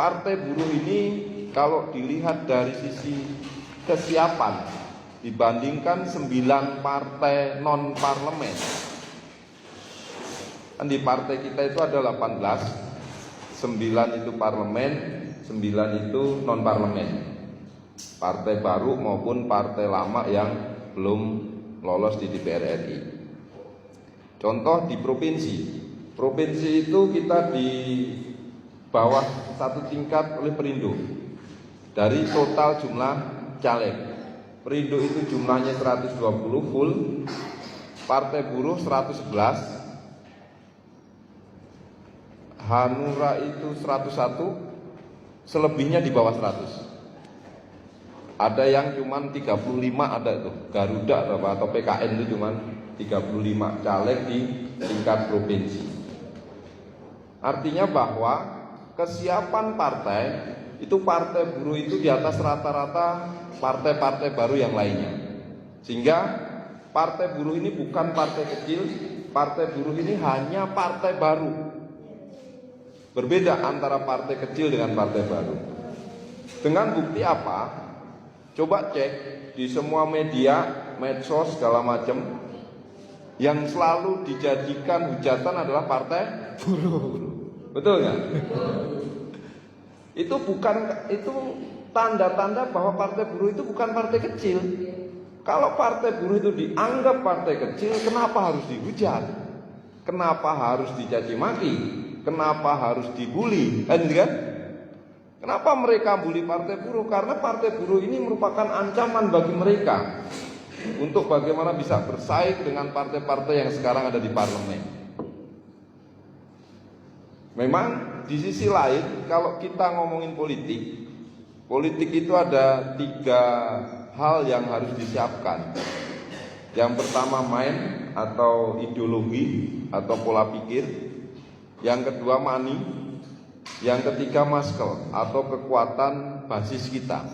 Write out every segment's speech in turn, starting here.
Partai Buruh ini kalau dilihat dari sisi kesiapan dibandingkan 9 partai non parlemen, kan di partai kita itu ada 18, 9 itu parlemen, 9 itu non parlemen, partai baru maupun partai lama yang belum lolos di DPR RI. Contoh di provinsi itu kita di bawah 1 tingkat oleh Perindo. Dari total jumlah caleg, Perindo itu jumlahnya 120 full, Partai Buruh 111, Hanura itu 101, selebihnya di bawah 100. Ada yang cuman 35, ada tuh Garuda atau PKN itu cuman 35 caleg di tingkat provinsi. Artinya bahwa kesiapan partai itu, Partai Buruh itu di atas rata-rata partai-partai baru yang lainnya. Sehingga Partai Buruh ini bukan partai kecil, Partai Buruh ini hanya partai baru. Berbeda antara partai kecil dengan partai baru. Dengan bukti apa? Coba cek di semua media, medsos segala macam, yang selalu dijadikan hujatan adalah Partai Buruh. Betul nggak? Itu tanda-tanda bahwa Partai Buruh itu bukan partai kecil. Kalau Partai Buruh itu dianggap partai kecil, kenapa harus dihujat? Kenapa harus dicaci maki? Kenapa harus dibully? Kan? Kenapa mereka bully Partai Buruh? Karena Partai Buruh ini merupakan ancaman bagi mereka untuk bagaimana bisa bersaing dengan partai-partai yang sekarang ada di parlemen. Memang di sisi lain, kalau kita ngomongin politik itu ada 3 hal yang harus disiapkan. Yang pertama mind atau ideologi atau pola pikir. Yang kedua money. Yang ketiga muscle atau kekuatan basis kita.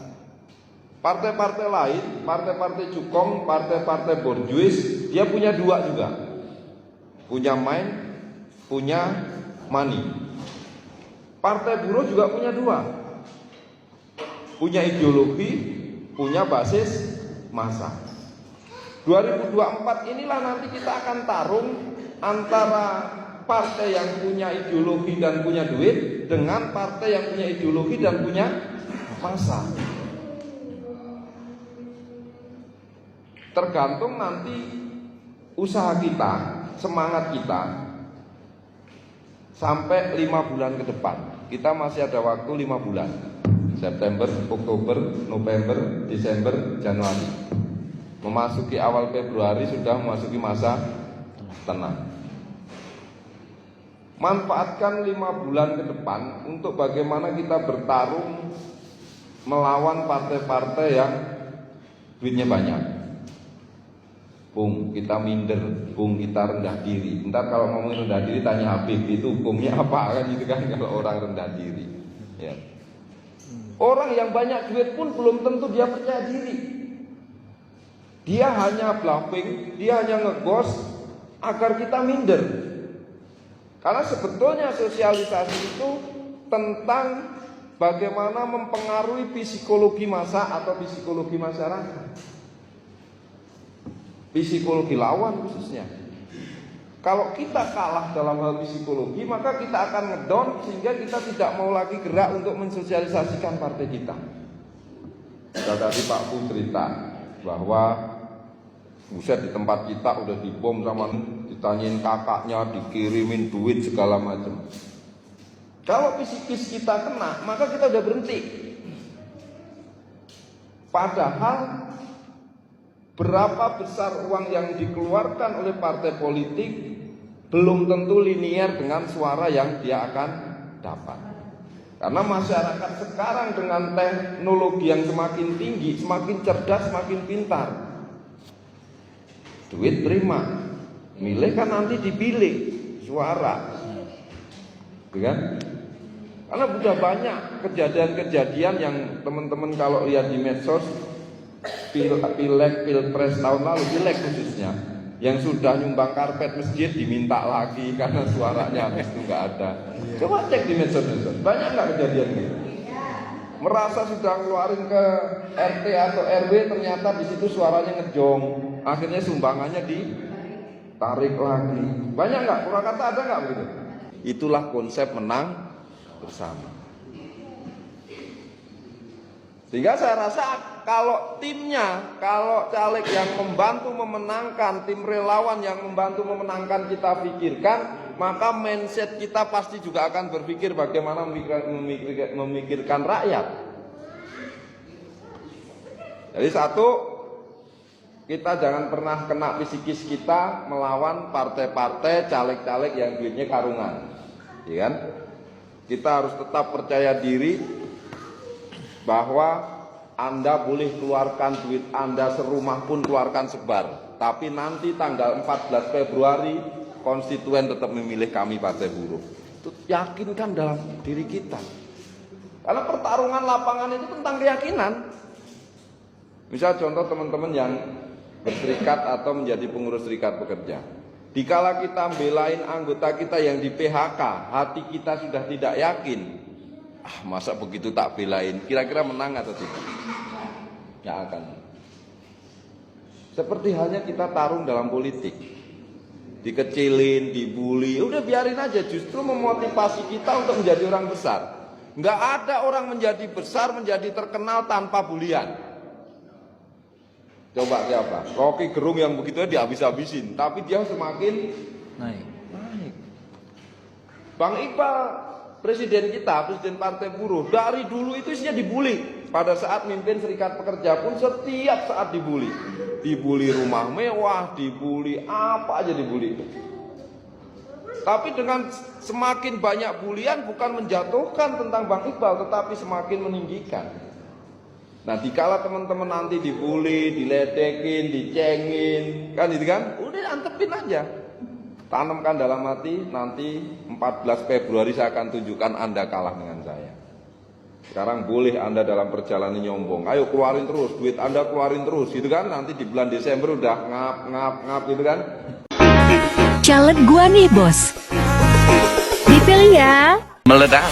Partai-partai lain, partai-partai cukong, partai-partai borjuis, dia punya 2 juga. Punya mind, punya money. Partai Buruh juga punya 2. Punya ideologi, punya basis massa. 2024 inilah nanti kita akan tarung antara partai yang punya ideologi dan punya duit dengan partai yang punya ideologi dan punya massa. Tergantung nanti usaha kita, semangat kita sampai 5 bulan ke depan. Kita masih ada waktu 5 bulan. September, Oktober, November, Desember, Januari. Memasuki awal Februari sudah memasuki masa tenang. Manfaatkan 5 bulan ke depan untuk bagaimana kita bertarung melawan partai-partai yang duitnya banyak. Bung, kita minder, bung, kita rendah diri. Ntar kalau ngomongin rendah diri tanya Habib, itu hukumnya apa kan, gitu kan, kalau orang rendah diri ya. Orang yang banyak duit pun belum tentu dia percaya diri. Dia hanya bluffing, dia hanya ngegos agar kita minder. Karena sebetulnya sosialisasi itu tentang bagaimana mempengaruhi psikologi massa atau psikologi masyarakat, psikologi lawan khususnya. Kalau kita kalah dalam hal psikologi, maka kita akan ngedown sehingga kita tidak mau lagi gerak untuk mensosialisasikan partai kita. Tadi Pak Pu cerita bahwa buset di tempat kita udah dibom sama, ditanyain kakaknya, dikirimin duit segala macam. Kalau psikis kita kena, maka kita udah berhenti. Padahal berapa besar uang yang dikeluarkan oleh partai politik belum tentu linier dengan suara yang dia akan dapat. Karena masyarakat sekarang dengan teknologi yang semakin tinggi, semakin cerdas, semakin pintar. Duit terima, milih kan nanti dipilih suara, kan? Karena sudah banyak kejadian-kejadian yang teman-teman kalau lihat di medsos, pileg, pilpres tahun lalu, pileg khususnya, yang sudah nyumbang karpet masjid diminta lagi karena suaranya habis itu nggak ada. Coba cek di medsos, banyak nggak kejadian gitu? merasa sudah keluarin ke RT atau RW, ternyata di situ suaranya ngejong, akhirnya sumbangannya ditarik lagi. Banyak nggak? Purwakarta ada nggak begitu? Itulah konsep menang bersama. Sehingga saya rasa kalau timnya, kalau caleg yang membantu memenangkan, tim relawan yang membantu memenangkan kita pikirkan, maka mindset kita pasti juga akan berpikir bagaimana memikirkan rakyat. Jadi satu, kita jangan pernah kena psikis kita melawan partai-partai, caleg-caleg yang duitnya karungan, ya kan? Kita harus tetap percaya diri bahwa Anda boleh keluarkan duit Anda serumah pun keluarkan sebar, tapi nanti tanggal 14 Februari konstituen tetap memilih kami Partai Buruh. Itu yakinkan dalam diri kita. Karena pertarungan lapangan itu tentang keyakinan. Misal contoh teman-teman yang berserikat atau menjadi pengurus serikat pekerja. Dikala kita belain anggota kita yang di PHK, hati kita sudah tidak yakin. Masa begitu tak belain, kira-kira menang atau tidak? Ya akan. Seperti halnya kita tarung dalam politik, dikecilin, dibully, udah biarin aja, justru memotivasi kita untuk menjadi orang besar. Nggak ada orang menjadi besar, menjadi terkenal tanpa bulian. Coba siapa? Rocky Gerung yang begitu dihabis-habisin, tapi dia semakin naik. Bang Iqbal, presiden kita, presiden Partai Buruh, dari dulu itu isinya dibully. Pada saat mimpin serikat pekerja pun setiap saat dibully. Dibully rumah mewah, dibully apa aja dibully. Tapi dengan semakin banyak bulian bukan menjatuhkan tentang Bang Iqbal, tetapi semakin meninggikan. Nah, dikala teman-teman nanti dibully, diledekin, dicengin, kan itu kan, udah antepin aja. Tanamkan dalam hati, nanti 14 Februari saya akan tunjukkan Anda kalah dengan saya. Sekarang boleh Anda dalam perjalanan nyombong, ayo keluarin terus, duit Anda keluarin terus, gitu kan. Nanti di bulan Desember udah ngap gitu kan. Caleg gua nih bos, dipilih ya. Meledak.